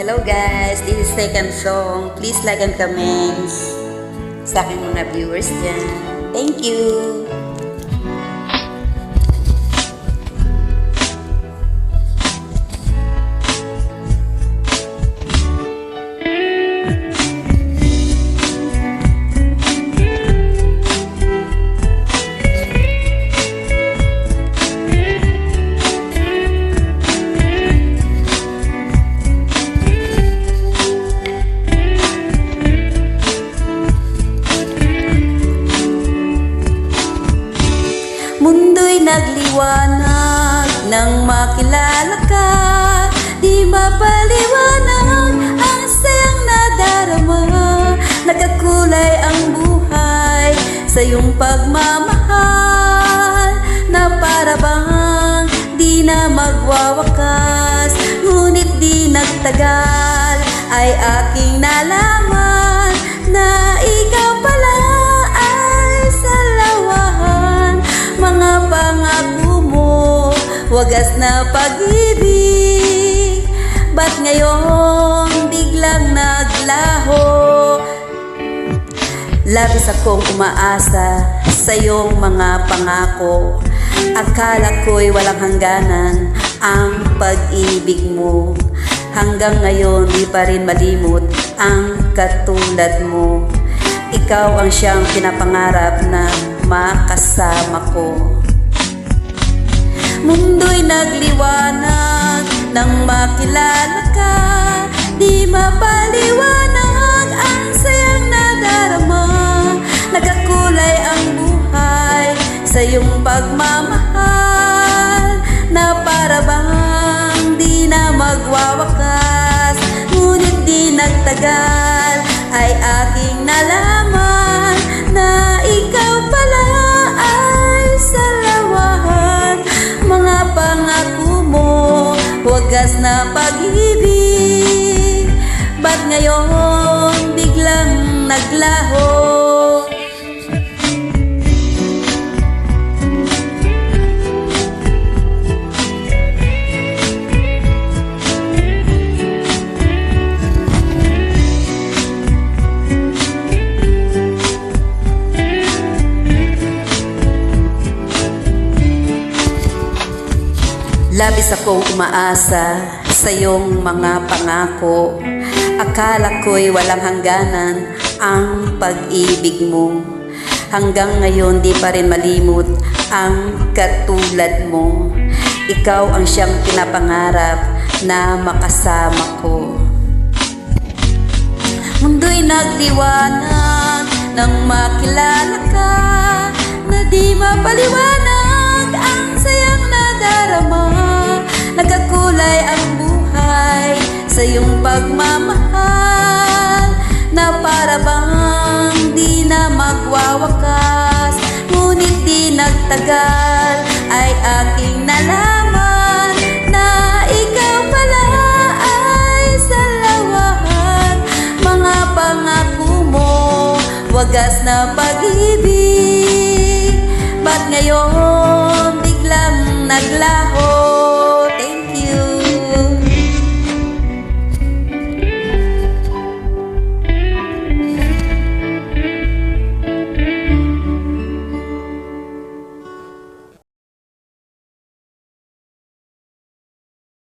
Hello guys, this is second song. Please like and comment sa aking mga viewers dyan. Thank you! Mundo'y nagliwanag nang makilala ka. Di mapaliwanag ang sayang nadarama. Nagkakulay ang buhay sa iyong pagmamahal, na para bang di na magwawakas. Ngunit di nagtagal ay aking nalaman na ikaw pala ay salawahan. Mga pangako mo, wagas na pag-ibig, ba't ngayon biglang naglaho? Labis akong umaasa sa iyong mga pangako. Akala ko'y walang hangganan ang pag-ibig mo. Hanggang ngayon di pa rin malimot ang katulad mo. Ikaw ang siyang pinapangarap na makasama ko. Mundo'y nagliwanag nang makilala ka. Di mapaliwanag ang sayang nadarama. Nagkakulay ang buhay sa iyong pagmamahal, na para bang di na magwawakas. Ngunit di nagtagal ay aking nalaman na ikaw pala ay salawahan. Mga pangako mo, wagas na pag-ibig, ba't ngayon biglang naglaho? Labis akong umaasa sa iyong mga pangako. Akala ko'y walang hangganan ang pag-ibig mo. Hanggang ngayon di pa rin malimot ang katulad mo. Ikaw ang siyang pinapangarap na makasama ko. Mundo'y nagliwanag nang makilala ka, na di mapaliwanag ang sayang nadarama. Nagkakulay ang buhay sa iyong pagmamahal, na para bang di na magwawakas. Ngunit di nagtagal ay aking nalaman na ikaw pala ay salawahan. Mga pangako mo, wagas